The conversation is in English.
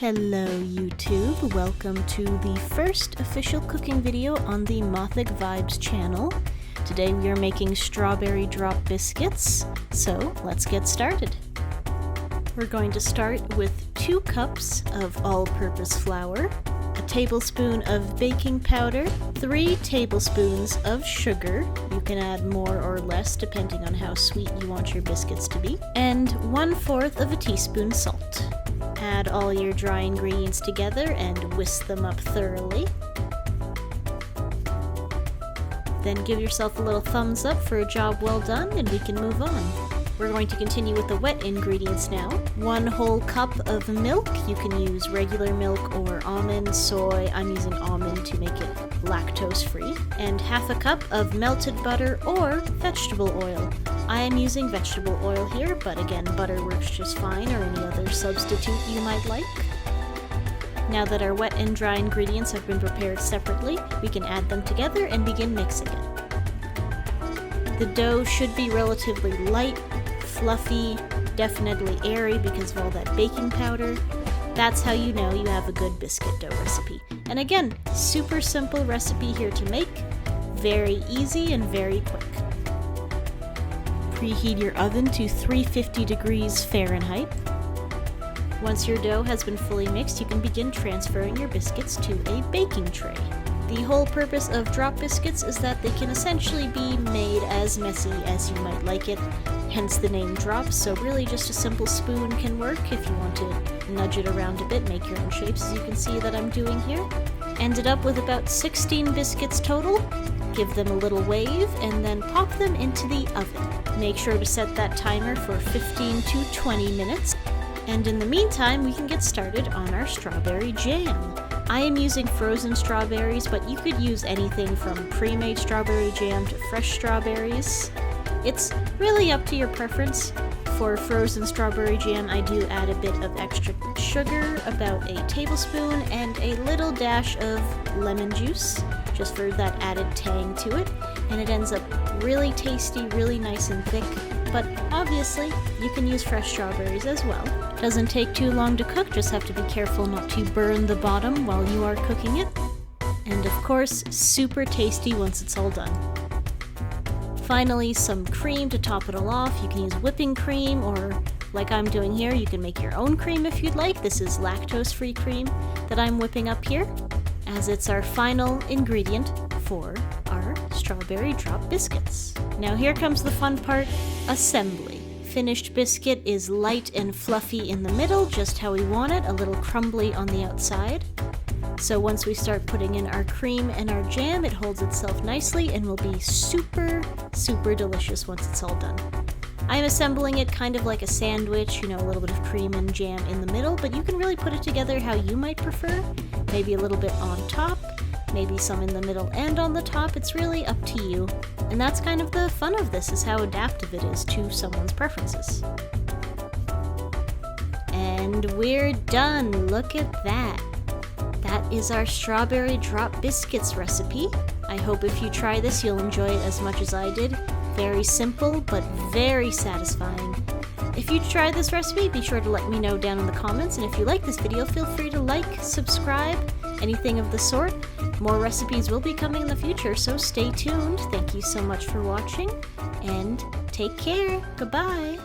Hello YouTube, welcome to the first official cooking video on the Mothic Vibes channel. Today we are making strawberry drop biscuits, so let's get started. We're going to start with 2 cups of all-purpose flour, a tablespoon of baking powder, 3 tablespoons of sugar, you can add more or less depending on how sweet you want your biscuits to be, and 1/4 of a teaspoon salt. Add all your dry ingredients together and whisk them up thoroughly. Then give yourself a little thumbs up for a job well done and we can move on. We're going to continue with the wet ingredients now. 1 whole cup of milk. You can use regular milk or almond, soy. I'm using almond to make it lactose free. And 1/2 cup of melted butter or vegetable oil. I am using vegetable oil here, but again, butter works just fine or any other substitute you might like. Now that our wet and dry ingredients have been prepared separately, we can add them together and begin mixing it. The dough should be relatively light, fluffy, definitely airy because of all that baking powder. That's how you know you have a good biscuit dough recipe. And again, super simple recipe here to make, very easy and very quick. Preheat your oven to 350 degrees Fahrenheit. Once your dough has been fully mixed, you can begin transferring your biscuits to a baking tray. The whole purpose of drop biscuits is that they can essentially be made as messy as you might like it, hence the name drop, so really just a simple spoon can work if you want to nudge it around a bit, make your own shapes as you can see that I'm doing here. Ended up with about 16 biscuits total. Give them a little wave and then pop them into the oven. Make sure to set that timer for 15 to 20 minutes. And in the meantime, we can get started on our strawberry jam. I am using frozen strawberries, but you could use anything from pre-made strawberry jam to fresh strawberries. It's really up to your preference. For frozen strawberry jam, I do add a bit of extra sugar, about a tablespoon, and a little dash of lemon juice, just for that added tang to it, and it ends up really tasty, really nice and thick, but obviously you can use fresh strawberries as well. Doesn't take too long to cook, just have to be careful not to burn the bottom while you are cooking it, and of course super tasty once it's all done. Finally, some cream to top it all off. You can use whipping cream, or like I'm doing here, you can make your own cream if you'd like. This is lactose-free cream that I'm whipping up here, as it's our final ingredient for our strawberry drop biscuits. Now here comes the fun part, assembly. Finished biscuit is light and fluffy in the middle, just how we want it, a little crumbly on the outside. So once we start putting in our cream and our jam, it holds itself nicely and will be super, super delicious once it's all done. I'm assembling it kind of like a sandwich, you know, a little bit of cream and jam in the middle, but you can really put it together how you might prefer. Maybe a little bit on top, maybe some in the middle and on the top. It's really up to you. And that's kind of the fun of this, is how adaptive it is to someone's preferences. And we're done. Look at that. That is our strawberry drop biscuits recipe. I hope if you try this, you'll enjoy it as much as I did. Very simple, but very satisfying. If you try this recipe, be sure to let me know down in the comments, and if you like this video, feel free to like, subscribe, anything of the sort. More recipes will be coming in the future, so stay tuned. Thank you so much for watching, and take care. Goodbye.